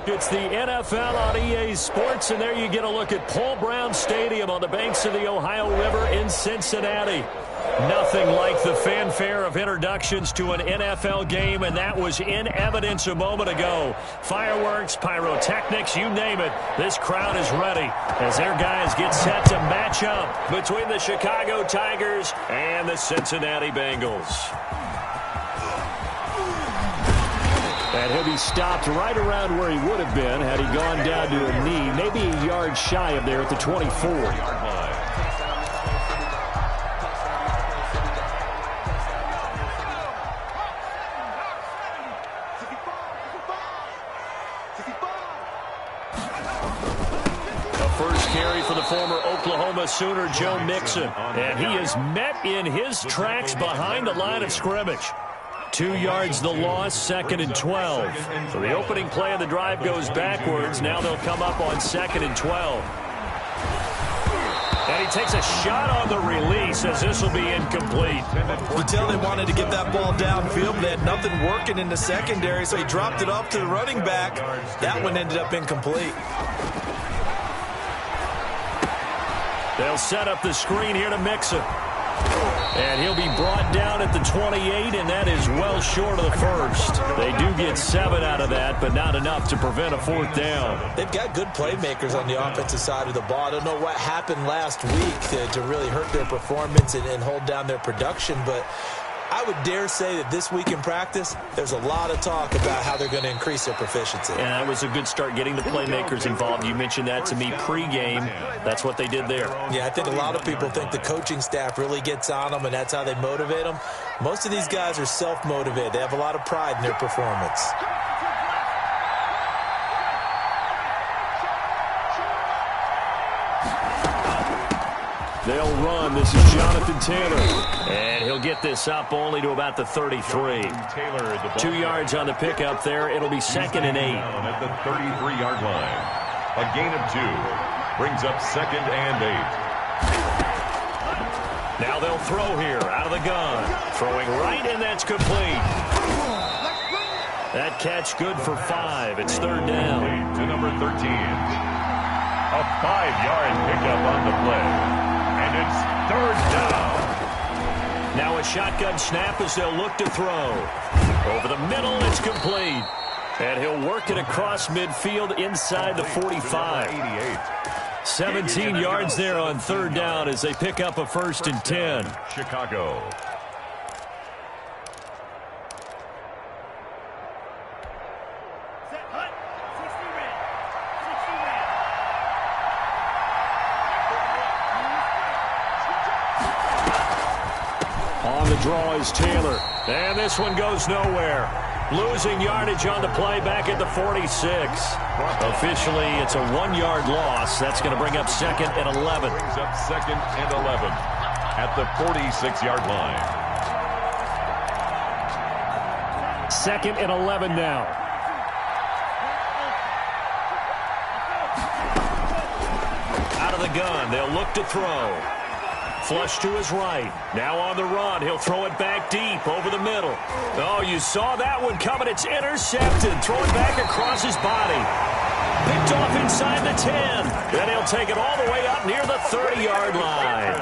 It's the NFL on EA Sports, and there you get a look at Paul Brown Stadium on the banks of the Ohio River in Cincinnati. Nothing like the fanfare of introductions to an NFL game, and that was in evidence a moment ago. Fireworks, pyrotechnics, you name it. This crowd is ready as their guys get set to match up between the Chicago Tigers and the Cincinnati Bengals. And he'll be stopped right around where he would have been had he gone down to a knee, maybe a yard shy of there at the 24. Former Oklahoma Sooner Joe Mixon, and he is met in his tracks behind the line of scrimmage. 2 yards the loss, 2nd and 12. So the opening play of the drive goes backwards. Now they'll come up on 2nd and 12. And he takes a shot on the release as this will be incomplete. You tell they wanted to get that ball downfield, but they had nothing working in the secondary, so he dropped it off to the running back. That one ended up incomplete. They'll set up the screen here to Mixon. And he'll be brought down at the 28, and that is well short of the first. They do get 7 out of that, but not enough to prevent a 4th down. They've got good playmakers on the offensive side of the ball. I don't know what happened last week to really hurt their performance and hold down their production, but I would dare say that this week in practice, there's a lot of talk about how they're going to increase their proficiency. And that was a good start getting the playmakers involved. You mentioned that to me pregame. That's what they did there. Yeah, I think a lot of people think the coaching staff really gets on them, and that's how they motivate them. Most of these guys are self-motivated. They have a lot of pride in their performance. They'll run. This is Jonathan Taylor. And he'll get this up only to about the 33. 2 yards on the pickup there. It'll be 2nd and 8. At the 33-yard line. A gain of 2. Brings up 2nd and 8. Now they'll throw here out of the gun. Throwing right, and that's complete. That catch good for 5. It's 3rd down. To number 13. A 5-yard pickup on the play. And it's 3rd down. Now a shotgun snap as they'll look to throw. Over the middle, it's complete. And he'll work it across midfield inside the 45. 17 yards there on 3rd down as they pick up a 1st and 10. Chicago. On the draw is Taylor. And this one goes nowhere. Losing yardage on the play back at the 46. Officially, it's a 1-yard loss. That's going to bring up 2nd and 11. Brings up 2nd and 11 at the 46-yard line. 2nd and 11 now. Out of the gun, they'll look to throw. Flush to his right. Now on the run. He'll throw it back deep over the middle. Oh, you saw that one coming. It's intercepted. Throw it back across his body. Picked off inside the 10. Then he'll take it all the way up near the 30-yard line.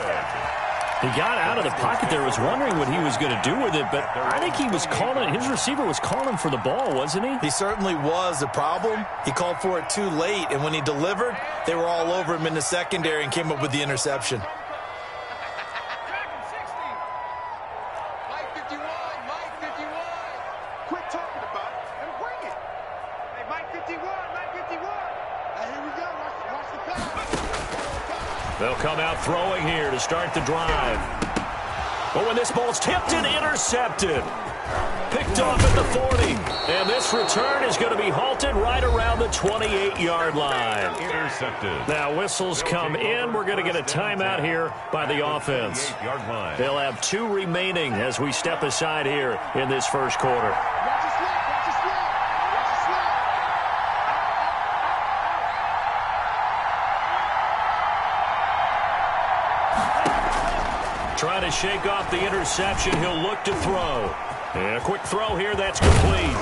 He got out of the pocket there. Was wondering what he was going to do with it, but I think he was calling. His receiver was calling for the ball, wasn't he? He certainly was. The problem, he called for it too late, and when he delivered, they were all over him in the secondary and came up with the interception. They'll come out throwing here to start the drive. But when this ball's tipped and intercepted. Picked off at the 40. And this return is going to be halted right around the 28-yard line. Intercepted. Now whistles come in. We're going to get a timeout here by the offense. They'll have 2 remaining as we step aside here in this first quarter. Trying to shake off the interception. He'll look to throw. And a quick throw here. That's complete.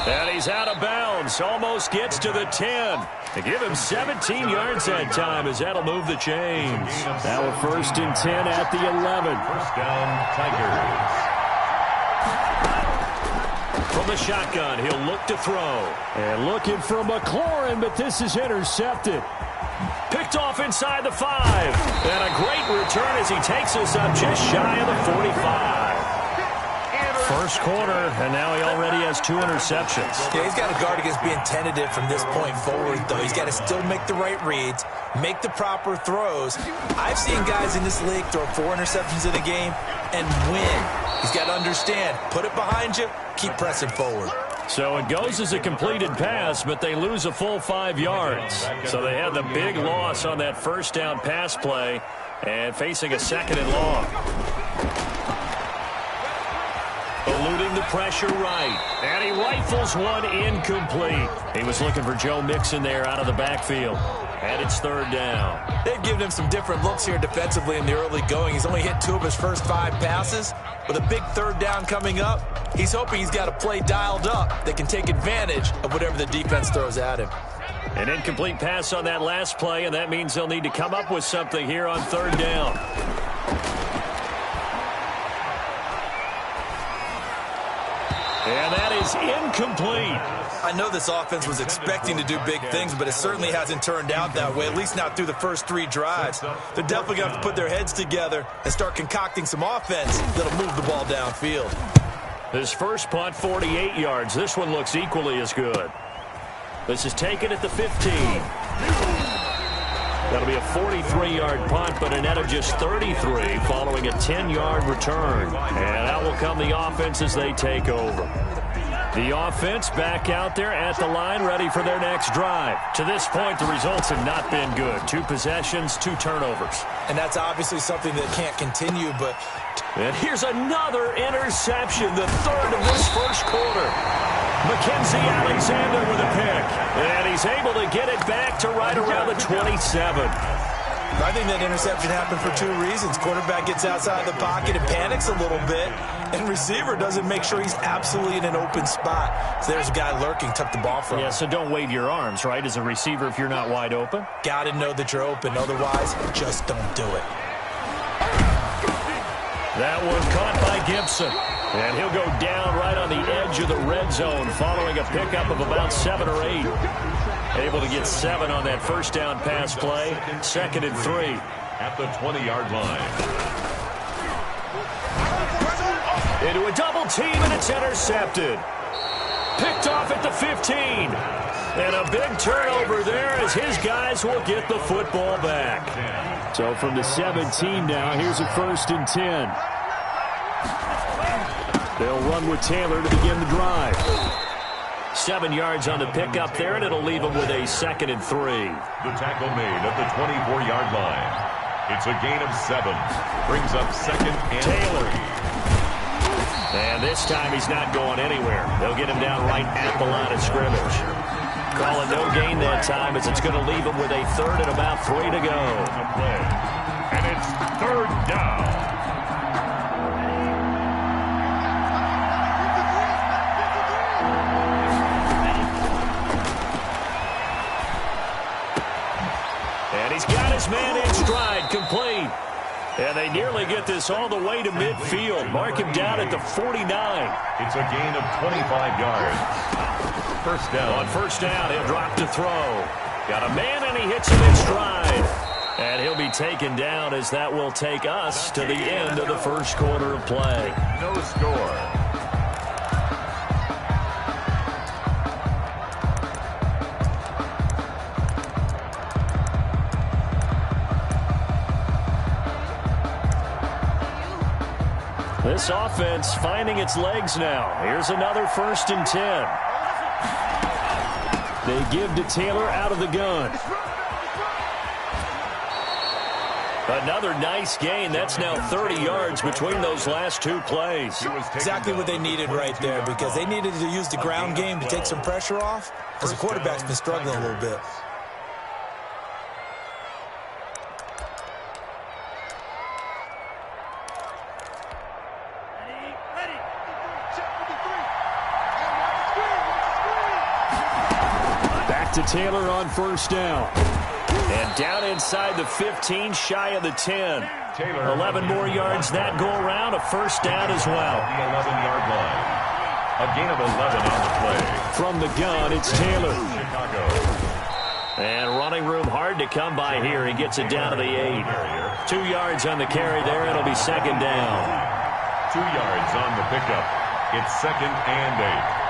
And he's out of bounds. Almost gets to the 10. They give him 17 yards that time as that'll move the chains. Now a 1st and 10 at the 11. First down, Tigers. From the shotgun, he'll look to throw. And looking for McLaurin, but this is intercepted. Picked off inside the 5. And a great return as he takes us up just shy of the 45. First quarter, and now he already has 2 interceptions. Yeah, he's got to guard against being tentative from this point forward, though. He's got to still make the right reads, make the proper throws. I've seen guys in this league throw 4 interceptions in a game and win. He's got to understand, put it behind you, keep pressing forward. So it goes as a completed pass, but they lose a full 5 yards. So they had the big loss on that first down pass play and facing a 2nd and long. Eluding the pressure right. And he rifles one incomplete. He was looking for Joe Mixon there out of the backfield. And it's 3rd down. They've given him some different looks here defensively in the early going. He's only hit 2 of his first 5 passes. With a big 3rd down coming up, he's hoping he's got a play dialed up that can take advantage of whatever the defense throws at him. An incomplete pass on that last play, and that means they'll need to come up with something here on 3rd down. And that is incomplete. I know this offense was expecting to do big things, but it certainly hasn't turned out that way, at least not through the first 3 drives. They're definitely going to have to put their heads together and start concocting some offense that'll move the ball downfield. His first punt, 48 yards. This one looks equally as good. This is taken at the 15. That'll be a 43-yard punt, but a net of just 33 following a 10-yard return. And out will come the offense as they take over. The offense back out there at the line, ready for their next drive. To this point, the results have not been good. 2 possessions, 2 turnovers. And that's obviously something that can't continue, but... And here's another interception, the 3rd of this first quarter. Mackenzie Alexander with a pick. And he's able to get it back to right around the 27. I think that interception happened for 2 reasons. Quarterback gets outside the pocket and panics a little bit, and receiver doesn't make sure he's absolutely in an open spot. So there's a guy lurking, took the ball from him. Yeah, so don't wave your arms, right, as a receiver if you're not wide open. Got to know that you're open. Otherwise, just don't do it. That one caught by Gibson. And he'll go down right on the edge of the red zone following a pickup of about 7 or 8. Able to get 7 on that first down pass play. 2nd and 3. At the 20-yard line. Into a double team, and it's intercepted. Picked off at the 15. And a big turnover there as his guys will get the football back. So from the 17 now, here's a 1st and 10. They'll run with Taylor to begin the drive. 7 yards on the pickup there, and it'll leave them with a 2nd and 3. The tackle made at the 24-yard line. It's a gain of 7. Brings up 2nd and Taylor. 3. And this time he's not going anywhere. They'll get him down right at the line of scrimmage. Call it no gain that time as it's going to leave him with a 3rd and about 3 to go. And it's 3rd down. And he's got his man in stride, complete. And they nearly get this all the way to midfield. Mark him down at the 49. It's a gain of 25 yards. First down. On first down, he'll drop to throw. Got a man, and he hits him in stride. And he'll be taken down as that will take us to the end of the first quarter of play. No score. This offense finding its legs now. Here's another 1st and 10. They give to Taylor out of the gun. Another nice gain. That's now 30 yards between those last 2 plays. Exactly what they needed right there, because they needed to use the ground game to take some pressure off, because the quarterback's been struggling a little bit. to Taylor on first down. And down inside the 15, shy of the 10. 11 more yards that go around, a first down as well. The 11-yard line. A gain of 11 on the play. From the gun, it's Taylor. Chicago. And running room hard to come by here. He gets it down to the 8. 2 yards on the carry there. It'll be second down. 2 yards on the pickup. It's second and 8.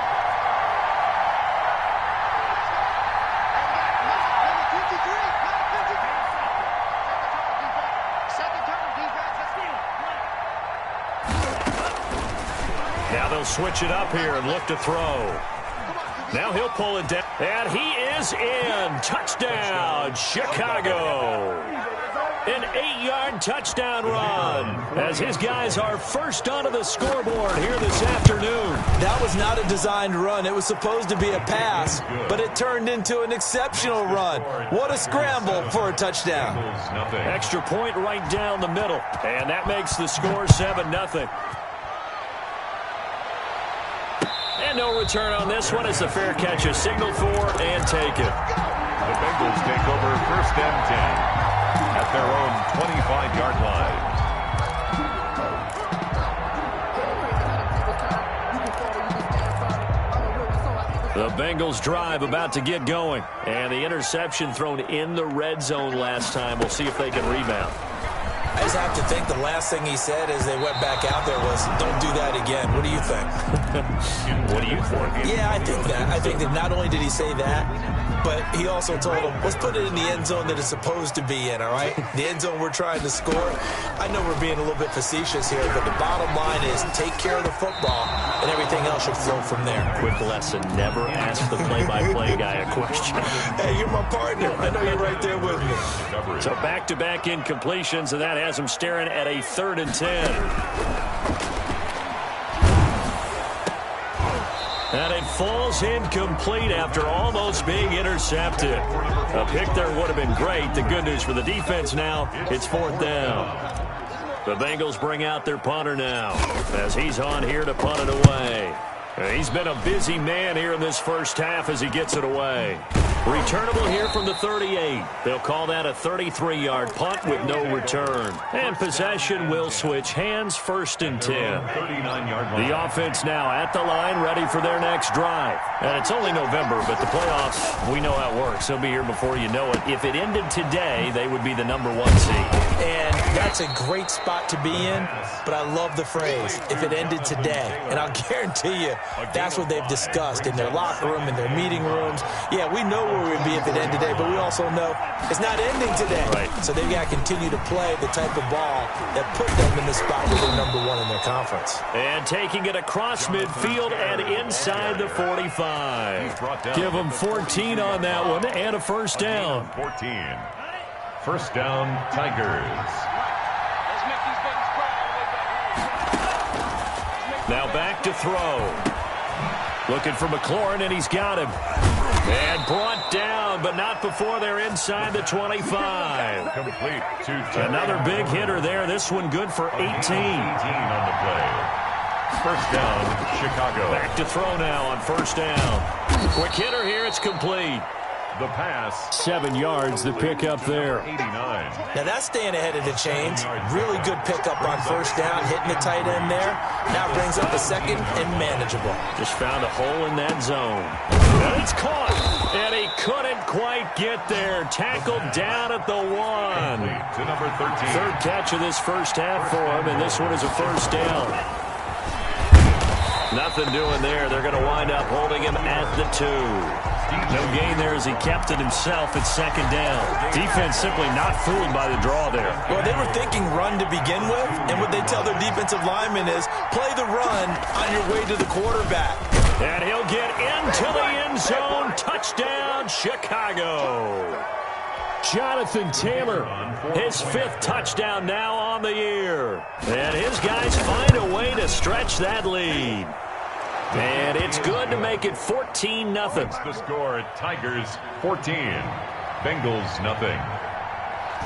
Now they'll switch it up here and look to throw. Now he'll pull it down. And he is in. Touchdown, Chicago. An 8-yard touchdown run as his guys are first onto the scoreboard here this afternoon. That was not a designed run. It was supposed to be a pass, but it turned into an exceptional run. What a scramble for a touchdown. Extra point right down the middle. And that makes the score 7-0. And no return on this one as the fair catch is signaled for and taken. The Bengals take over first and 10 at their own 25-yard line. The Bengals drive about to get going. And the interception thrown in the red zone last time. We'll see if they can rebound. I just have to think the last thing he said as they went back out there was, don't do that again. What do you think? What do you think? Yeah, I think that. I think that not only did he say that, but he also told them, let's put it in the end zone that it's supposed to be in, all right? The end zone we're trying to score. I know we're being a little bit facetious here, but the bottom line is take care of the football, and everything else should flow from there. Quick lesson, never ask the play-by-play guy a question. Hey, you're my partner. I know you're right there with me. So back-to-back incompletions, and that has him staring at a 3rd and 10. And it falls incomplete after almost being intercepted. A pick there would have been great. The good news for the defense now, it's 4th down. The Bengals bring out their punter now as he's on here to punt it away. He's been a busy man here in this first half as he gets it away. Returnable here from the 38. They'll call that a 33-yard punt with no return. And possession will switch hands, 1st and 10. 39-yard line. The offense now at the line, ready for their next drive. And it's only November, but the playoffs, we know how it works. They'll be here before you know it. If it ended today, they would be the number 1 seed. And that's a great spot to be in, but I love the phrase, if it ended today. And I'll guarantee you, that's what they've discussed in their locker room, in their meeting rooms. Yeah, we know where we'd be if it ended today, but we also know it's not ending today. Right. So they've got to continue to play the type of ball that put them in the spot where they're number 1 in their conference. And taking it across midfield and inside the 45. Give them 14 on that one and a first down. 14. First down, Tigers. Now back to throw. Looking for McLaurin, and he's got him. And brought down, but not before they're inside the 25. Complete to Another big hitter there. This one good for 18. 18 on the play. First down, Chicago. Back to throw now on first down. Quick hitter here. It's complete. The pass. 7 yards, the pickup there. 89. Now that's staying ahead of the chains. Really good pickup on first down, hitting the tight end there. Now brings up a second and manageable. Just found a hole in that zone. And it's caught. And he couldn't quite get there. Tackled down at the 1. To number 13. 3rd catch of this first half for him, and this one is a first down. Nothing doing there. They're going to wind up holding him at the 2. No gain there as he kept it himself at second down. Defense simply not fooled by the draw there. Well, they were thinking run to begin with, and what they tell their defensive linemen is play the run on your way to the quarterback. And he'll get into the end zone. Touchdown, Chicago. Jonathan Taylor, his 5th touchdown now on the year. And his guys find a way to stretch that lead. And it's good to make it 14-0. That's the score. Tigers 14. Bengals nothing.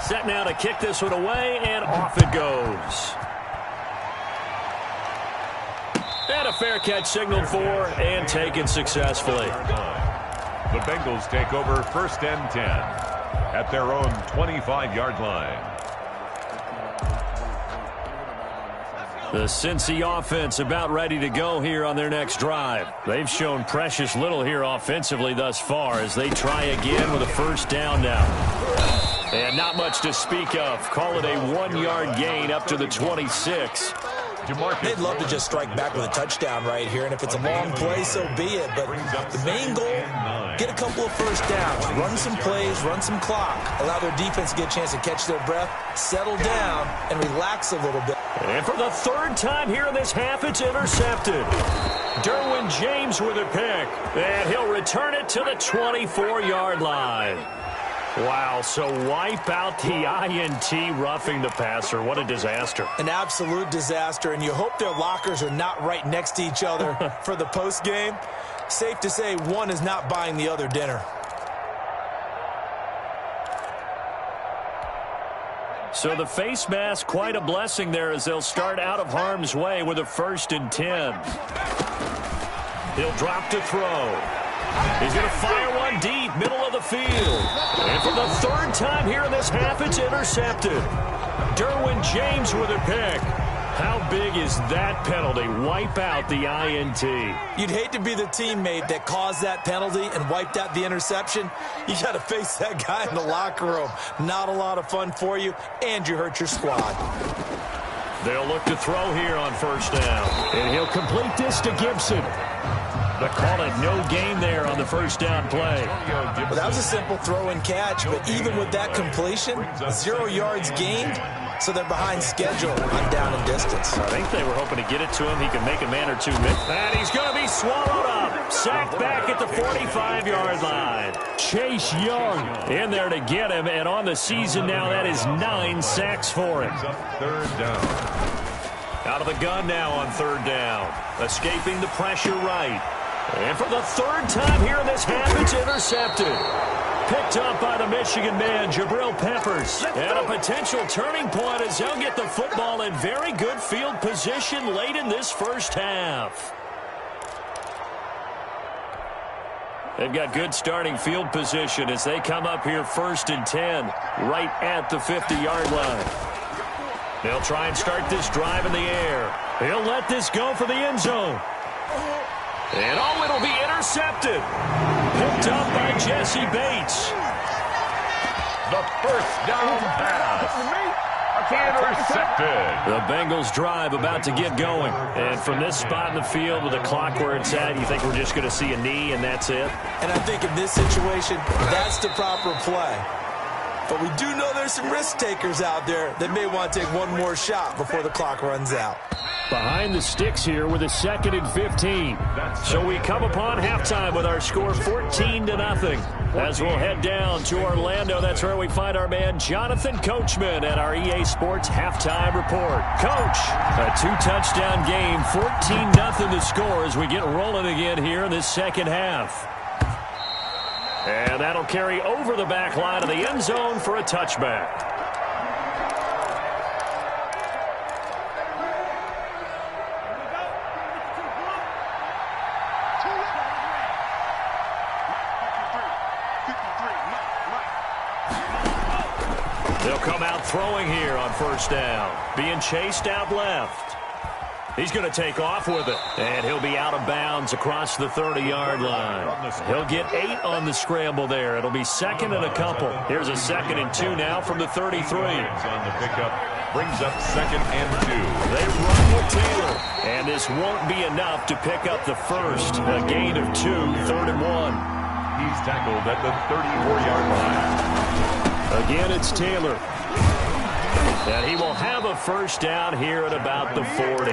Set now to kick this one away, and off it goes. And a fair catch signaled for and taken successfully. The Bengals take over 1st and 10 at their own 25-yard line. The Cincy offense about ready to go here on their next drive. They've shown precious little here offensively thus far as they try again with a 1st down now. And not much to speak of. Call it a 1-yard gain up to the 26. They'd love to just strike back with a touchdown right here, and if it's a long play, so be it. But the main goal, get a couple of 1st downs, run some plays, run some clock, allow their defense to get a chance to catch their breath, settle down, and relax a little bit. And for the 3rd time here in this half, it's intercepted. Derwin James with a pick, and he'll return it to the 24-yard line. Wow, so wipe out the INT roughing the passer. What a disaster. An absolute disaster, and you hope their lockers are not right next to each other for the postgame. Safe to say one is not buying the other dinner. So the face mask, quite a blessing there as they'll start out of harm's way with a 1st and 10. He'll drop to throw. He's going to fire one deep, middle of the field. And for the 3rd time here in this half, it's intercepted. Derwin James with a pick. How big is that penalty? Wipe out the INT. You'd hate to be the teammate that caused that penalty and wiped out the interception. You got to face that guy in the locker room. Not a lot of fun for you, and you hurt your squad. They'll look to throw here on 1st down. And he'll complete this to Gibson. They call it no gain there on the 1st down play. Well, that was a simple throw and catch, but even with that completion, 0 yards gained, so they're behind schedule on down and distance. I think they were hoping to get it to him. He can make a man or two miss. And he's going to be swallowed up. Sacked back at the 45-yard line. Chase Young in there to get him, and on the season now, that is 9 sacks for him. 3rd down. Out of the gun now on 3rd down. Escaping the pressure right. And for the 3rd time here in this half, it's intercepted. Picked up by the Michigan man, Jabril Peppers. And a potential turning point as they'll get the football in very good field position late in this 1st half. They've got good starting field position as they come up here 1st and 10, right at the 50-yard line. They'll try and start this drive in the air. He'll let this go for the end zone. And oh, it'll be intercepted. Picked up by Jesse Bates. The 1st down pass. Intercepted. The Bengals drive about to get going. And from this spot in the field with the clock where it's at, you think we're just going to see a knee and that's it? And I think in this situation, that's the proper play. But we do know there's some risk takers out there that may want to take one more shot before the clock runs out. Behind the sticks here with a 2nd and 15. So we come upon halftime with our score 14-0. As we'll head down to Orlando, that's where we find our man Jonathan Coachman at our EA Sports Halftime Report. Coach, a 2-touchdown game, 14-0 the score as we get rolling again here in this 2nd half. And that'll carry over the back line of the end zone for a touchback. They'll come out throwing here on 1st down. Being chased out left. He's going to take off with it. And he'll be out of bounds across the 30-yard line. He'll get 8 on the scramble there. It'll be 2nd and a couple. Here's a 2nd and 2 now from the 33. On the pickup, brings up 2nd and 2. They run with Taylor. And this won't be enough to pick up the 1st. A gain of 2, 3rd and 1. He's tackled at the 34-yard line. Again, it's Taylor. And he will have a 1st down here at about the 40.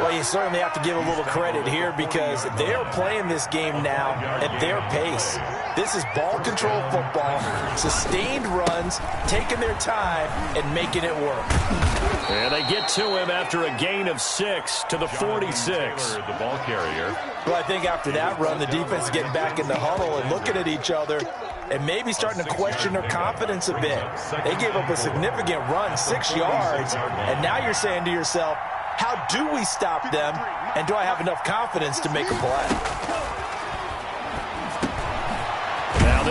Well, you certainly have to give a little credit here because they're playing this game now at their pace. This is ball control football, sustained runs, taking their time, and making it work. And they get to him after a gain of 6 to the 46. The ball carrier. Well, I think after that run, the defense is getting back in the huddle and looking at each other and maybe starting to question their confidence a bit. They gave up a significant run, 6 yards, and now you're saying to yourself, how do we stop them, and do I have enough confidence to make a play?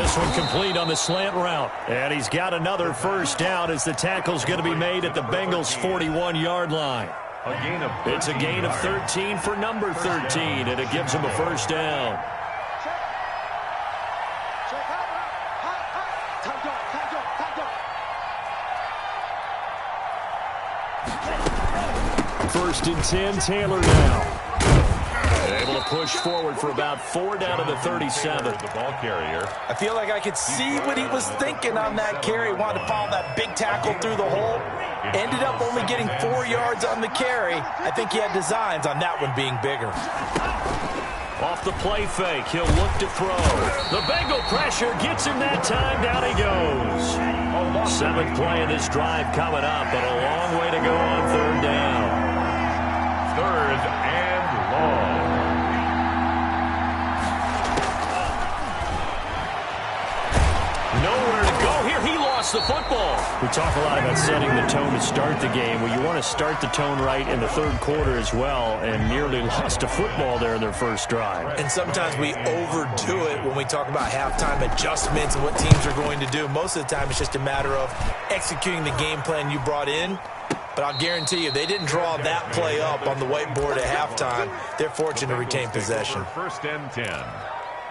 this one complete on the slant route. And he's got another first down as the tackle's going to be made at the Bengals' 41-yard line. It's a gain of 13 for number 13, and it gives him a first down. First and 10, Taylor now. Able to push forward for about 4 down to the 37. The ball carrier. I feel like I could see what he was thinking on that carry. Wanted to follow that big tackle through the hole. Ended up only getting 4 yards on the carry. I think he had designs on that one being bigger. Off the play fake, he'll look to throw. The Bengal pressure gets him that time. Down he goes. 7th play of this drive coming up, but a long way to go on 3rd down. 3rd and long. Nowhere to go here. He lost the football. We talk a lot about setting the tone to start the game. Well, you want to start the tone right in the 3rd quarter as well, and nearly lost a football there in their first drive. And sometimes we overdo it when we talk about halftime adjustments and what teams are going to do. Most of the time, it's just a matter of executing the game plan you brought in. But I'll guarantee you, they didn't draw that play up on the whiteboard at halftime. They're fortunate to retain possession. 1st and 10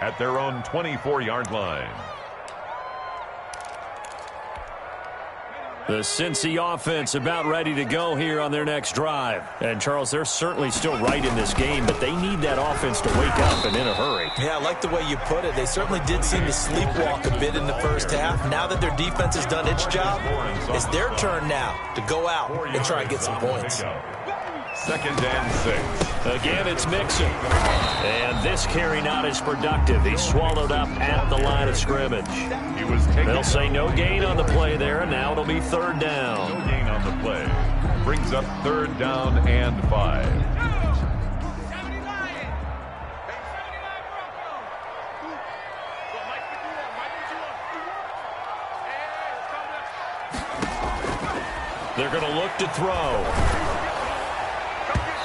at their own 24-yard line. The Cincy offense about ready to go here on their next drive. And, Charles, they're certainly still right in this game, but they need that offense to wake up and in a hurry. Yeah, I like the way you put it. They certainly did seem to sleepwalk a bit in the first half. Now that their defense has done its job, it's their turn now to go out and try and get some points. 2nd and 6. Again, it's Mixon. And this carry not as productive. He's swallowed up at the line of scrimmage. They'll say no gain on the play there, and now it'll be 3rd down. No gain on the play. Brings up 3rd down and 5. They're going to look to throw.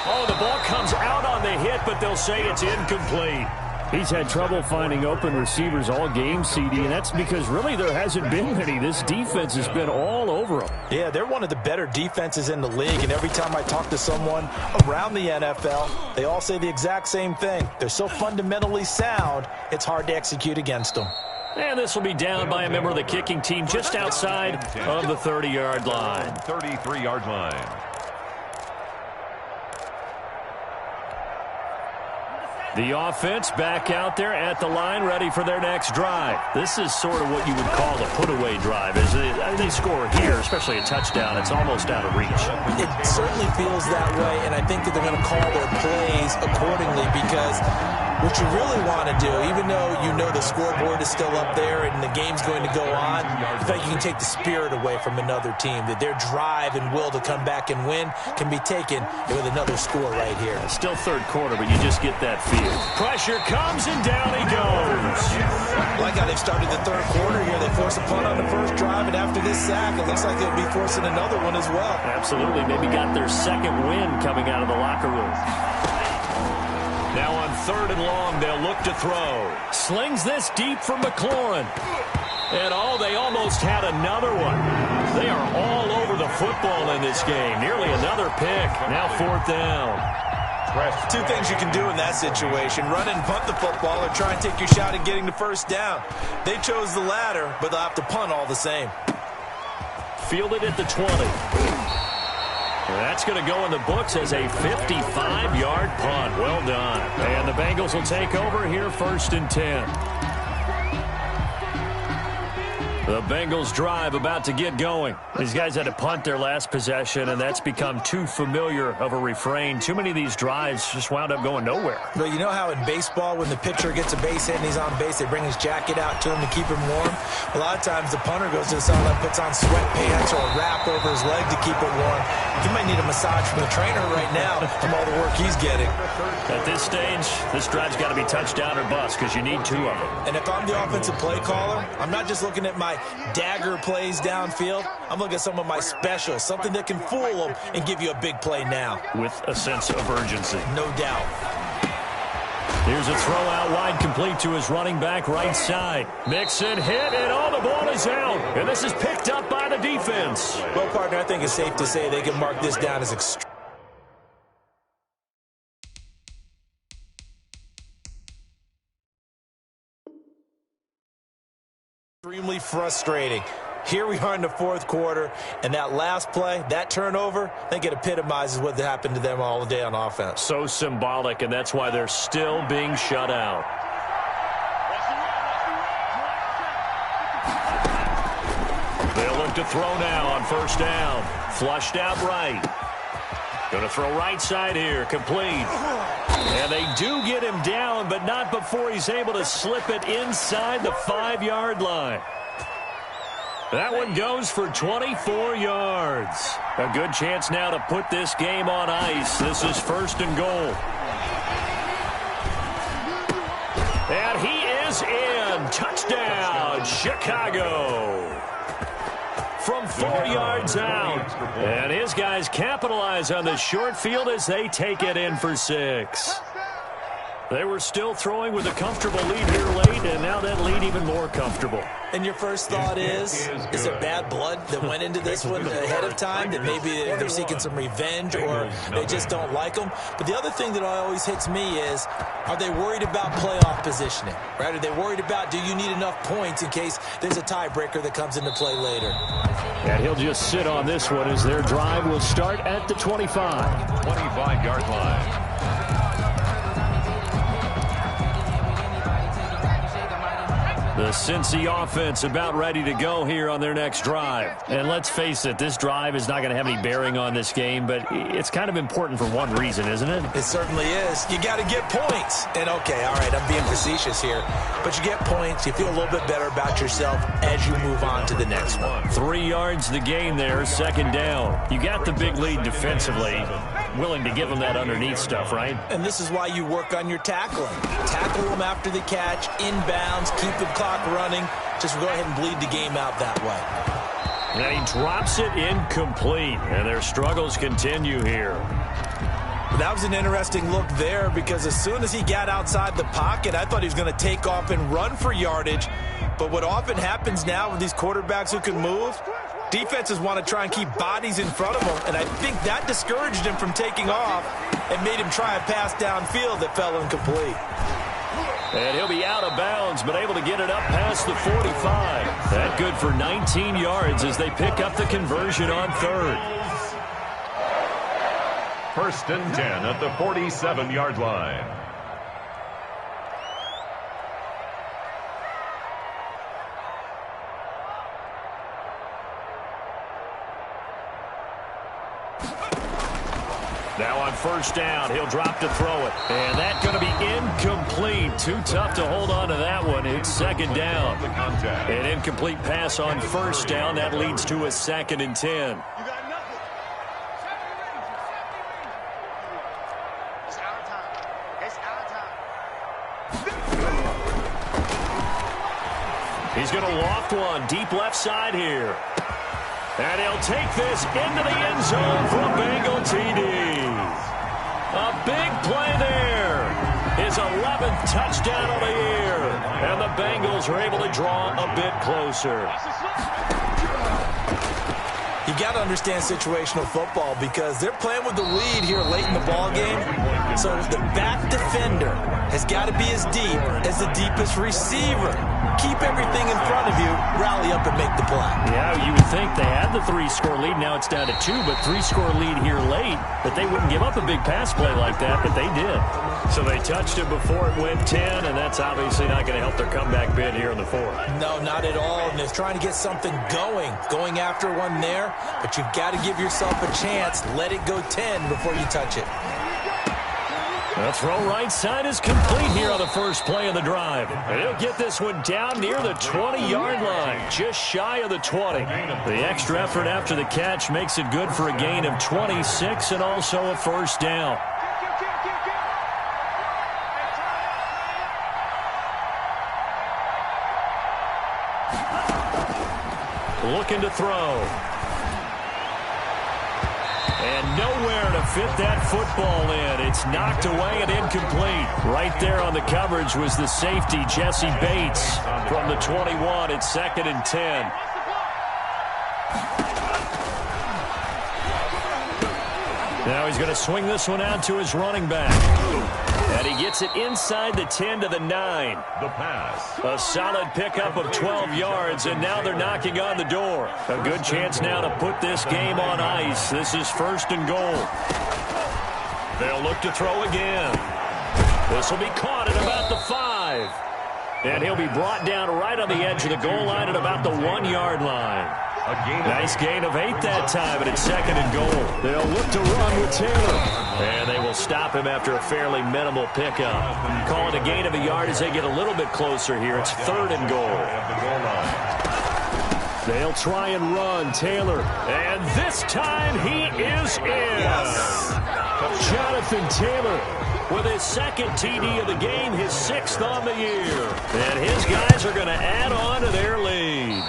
Oh, the ball comes out on the hit, but they'll say it's incomplete. He's had trouble finding open receivers all game, CD, and that's because really there hasn't been many. This defense has been all over them. Yeah, they're one of the better defenses in the league, and every time I talk to someone around the NFL, they all say the exact same thing. They're so fundamentally sound, it's hard to execute against them. And this will be down by a member of the kicking team just outside of the 30-yard line. 33-yard line. The offense back out there at the line, ready for their next drive. This is sort of what you would call a put-away drive. As they score here, especially a touchdown, it's almost out of reach. It certainly feels that way, and I think that they're going to call their plays accordingly because what you really want to do, even though you know the scoreboard is still up there and the game's going to go on, I think you can take the spirit away from another team, that their drive and will to come back and win can be taken with another score right here. It's still 3rd quarter, but you just get that feel. Pressure comes, and down he goes. Like how they've started the 3rd quarter here. They force a punt on the first drive, and after this sack, it looks like they'll be forcing another one as well. Absolutely. Maybe got their 2nd win coming out of the locker room. Now on 3rd and long, they'll look to throw. Slings this deep for McLaurin. And, they almost had another one. They are all over the football in this game. Nearly another pick. Now 4th down. 2 things you can do in that situation: run and punt the football, or try and take your shot at getting the first down. They chose the latter, but they'll have to punt all the same. Fielded at the 20. That's going to go in the books as a 55-yard punt. Well done. And the Bengals will take over here, 1st and 10. The Bengals drive about to get going. These guys had to punt their last possession, and that's become too familiar of a refrain. Too many of these drives just wound up going nowhere. But you know how in baseball, when the pitcher gets a base hit and he's on base, they bring his jacket out to him to keep him warm? A lot of times the punter goes to the sideline, puts on sweatpants or a wrap over his leg to keep it warm. He might need a massage from the trainer right now from all the work he's getting. At this stage, this drive's got to be touchdown or bust because you need 2 of them. And if I'm the offensive play caller, I'm not just looking at my dagger plays downfield. I'm looking at some of my specials, something that can fool them and give you a big play now. With a sense of urgency. No doubt. Here's a throw out wide, complete to his running back right side. Mixon hit, and all the ball is out. And this is picked up by the defense. Well, partner, I think it's safe to say they can mark this down as extremely frustrating. Here we are in the fourth quarter, and that last play, that turnover, I think it epitomizes what happened to them all day on offense. So symbolic, and that's why they're still being shut out. They'll look to throw now on first down. Flushed out right. Going to throw right side here, complete. And they do get him down, but not before he's able to slip it inside the 5-yard line. That one goes for 24 yards. A good chance now to put this game on ice. This is first and goal. And he is in. Touchdown, Chicago. From 4 yards out. And his guys capitalize on the short field as they take it in for 6. They were still throwing with a comfortable lead here late, and now that lead even more comfortable. And your first thought is it bad blood that went into this one ahead of time, that maybe they're seeking some revenge or they just don't like them? But the other thing that always hits me is, are they worried about playoff positioning? Right? Are they worried about, do you need enough points in case there's a tiebreaker that comes into play later? And he'll just sit on this one as their drive will start at the 25. 25-yard line. The Cincy offense about ready to go here on their next drive. And let's face it, this drive is not going to have any bearing on this game, but it's kind of important for one reason, isn't it? It certainly is. You got to get points. And okay, all right, I'm being facetious here, but you get points, you feel a little bit better about yourself as you move on to the next one. 3 yards to gain there, second down. You got the big lead defensively. Willing to give them that underneath stuff, right? And this is why you work on your tackling. Tackle them after the catch, inbounds, keep the clock running. Just go ahead and bleed the game out that way. And he drops it incomplete, and their struggles continue here. That was an interesting look there, because as soon as he got outside the pocket, I thought he was going to take off and run for yardage. But what often happens now with these quarterbacks who can move, defenses want to try and keep bodies in front of them, and I think that discouraged him from taking off and made him try a pass downfield that fell incomplete. And he'll be out of bounds, but able to get it up past the 45. That good for 19 yards as they pick up the conversion on third. First and 10 at the 47-yard line. Now on first down, he'll drop to throw it. And that's going to be incomplete. Too tough to hold on to that one. It's second down. An incomplete pass on first down. That leads to a 2nd and 10. He's going to loft one deep left side here. And he'll take this into the end zone for a Bengal TD. A big play there. His 11th touchdown of the year. And the Bengals are able to draw a bit closer. You got to understand situational football, because they're playing with the lead here late in the ball game. So the back defender has got to be as deep as the deepest receiver. Keep everything in front of you, rally up and make the play. Yeah, you would think they had the 3-score lead. Now it's down to 2, but 3-score lead here late. But they wouldn't give up a big pass play like that, but they did. So they touched it before it went 10, and that's obviously not going to help their comeback bid here in the 4th. No, not at all. And they're trying to get something going after one there. But you've got to give yourself a chance. Let it go 10 before you touch it. The throw right side is complete here on the first play of the drive. And he'll get this one down near the 20-yard line, just shy of the 20. The extra effort after the catch makes it good for a gain of 26 and also a first down. Looking to throw. And nowhere to fit that football in. It's knocked away and incomplete. Right there on the coverage was the safety, Jesse Bates, from the 21. It's 2nd and 10. Now he's going to swing this one out to his running back. And he gets it inside the 10 to the 9. The pass. A solid pickup of 12 yards, and now they're knocking on the door. A good chance now to put this game on ice. This is 1st and goal. They'll look to throw again. This will be caught at about the 5. And he'll be brought down right on the edge of the goal line at about the 1-yard line. Nice gain of 8 that time, and it's 2nd and goal. They'll look to run with Taylor. And they will stop him after a fairly minimal pickup. Call it a gain of a yard as they get a little bit closer here. It's 3rd and goal. They'll try and run. Taylor. And this time he is in. Jonathan Taylor with his 2nd TD of the game, his 6th on the year. And his guys are going to add on to their lead.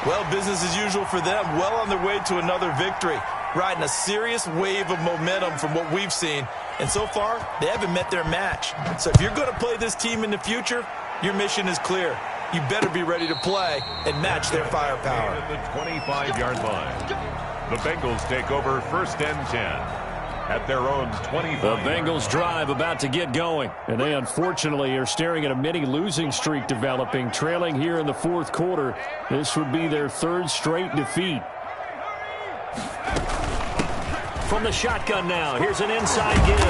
Well, business as usual for them. Well on their way to another victory. Riding a serious wave of momentum from what we've seen. And so far, they haven't met their match. So if you're going to play this team in the future, your mission is clear. You better be ready to play and match their firepower. At the 25-yard line, the Bengals take over 1st and 10. At their own 25. The Bengals drive about to get going. And they unfortunately are staring at a mini losing streak developing, trailing here in the 4th quarter. This would be their 3rd straight defeat. From the shotgun now, here's an inside give.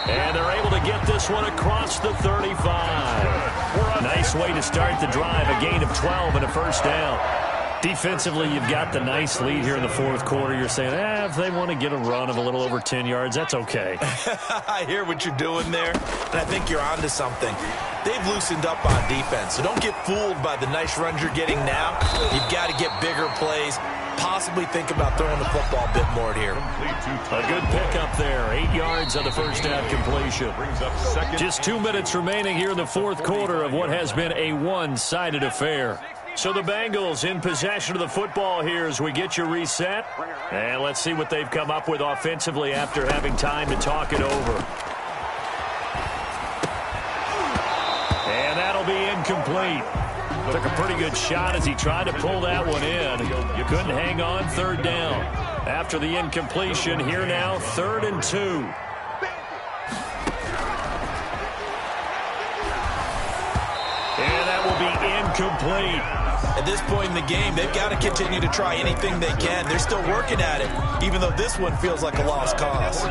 And they're able to get this one across the 35. Nice way to start the drive, a gain of 12 and a 1st down. Defensively, you've got the nice lead here in the 4th quarter. You're saying, if they want to get a run of a little over 10 yards, that's okay. I hear what you're doing there, and I think you're onto something. They've loosened up on defense, so don't get fooled by the nice runs you're getting now. You've got to get bigger plays, possibly think about throwing the football a bit more here. A good pickup there, 8 yards on the 1st down completion. Just 2 minutes remaining here in the 4th quarter of what has been a one-sided affair. So the Bengals in possession of the football here as we get you reset. And let's see what they've come up with offensively after having time to talk it over. And that'll be incomplete. Took a pretty good shot as he tried to pull that one in. You couldn't hang on, 3rd down. After the incompletion, here now, 3rd and 2. And that will be incomplete. At this point in the game, they've got to continue to try anything they can. They're still working at it, even though this one feels like a lost cause.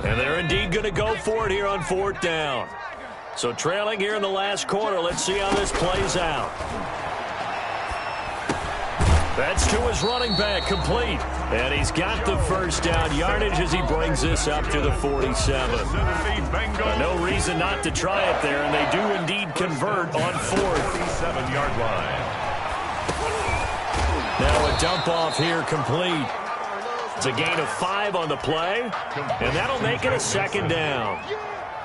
And they're indeed going to go for it here on 4th down. So trailing here in the last quarter, let's see how this plays out. That's to his running back, complete. And he's got the 1st down yardage as he brings this up to the 47. No reason not to try it there, and they do indeed convert on 4th. 7-yard line. Now a dump off here, complete. It's a gain of 5 on the play, and that'll make it a 2nd down.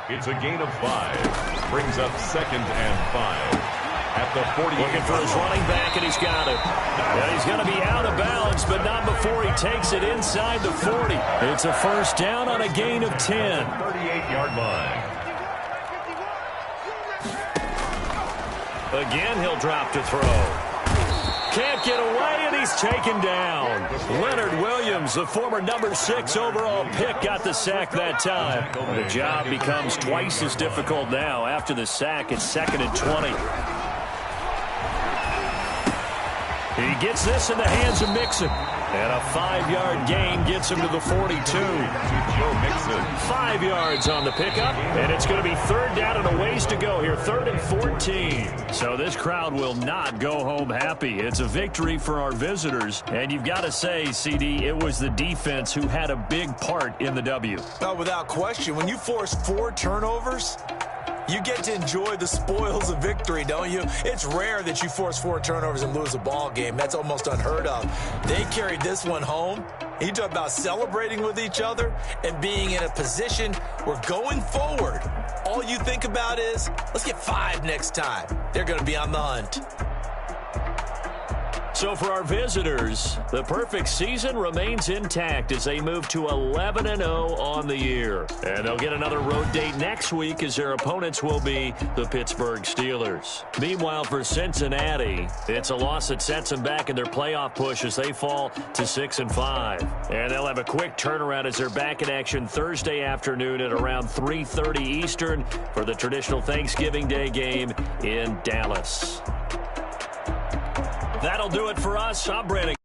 It's a gain of 5. Brings up 2nd and 5. At the 48. Looking for his running back, and he's got it. And he's going to be out of bounds, but not before he takes it inside the 40. It's a 1st down on a gain of 10. 38-yard line. Again, he'll drop to throw. Can't get away, and he's taken down. Leonard Williams, the former number 6 overall pick, got the sack that time. The job becomes twice as difficult now. After the sack, it's 2nd and 20. He gets this in the hands of Mixon. And a 5-yard gain gets him to the 42. Joe Mixon. 5 yards on the pickup, and it's going to be 3rd down and a ways to go here, 3rd and 14. So this crowd will not go home happy. It's a victory for our visitors, and you've got to say, CD, it was the defense who had a big part in the W. Oh, without question. When you force 4 turnovers, you get to enjoy the spoils of victory, don't you? It's rare that you force 4 turnovers and lose a ball game. That's almost unheard of. They carried this one home. You talk about celebrating with each other and being in a position where going forward, all you think about is, let's get 5 next time. They're going to be on the hunt. So for our visitors, the perfect season remains intact as they move to 11-0 on the year. And they'll get another road date next week as their opponents will be the Pittsburgh Steelers. Meanwhile, for Cincinnati, it's a loss that sets them back in their playoff push as they fall to 6-5. And they'll have a quick turnaround as they're back in action Thursday afternoon at around 3:30 Eastern for the traditional Thanksgiving Day game in Dallas. That'll do it for us. I'm Brandon.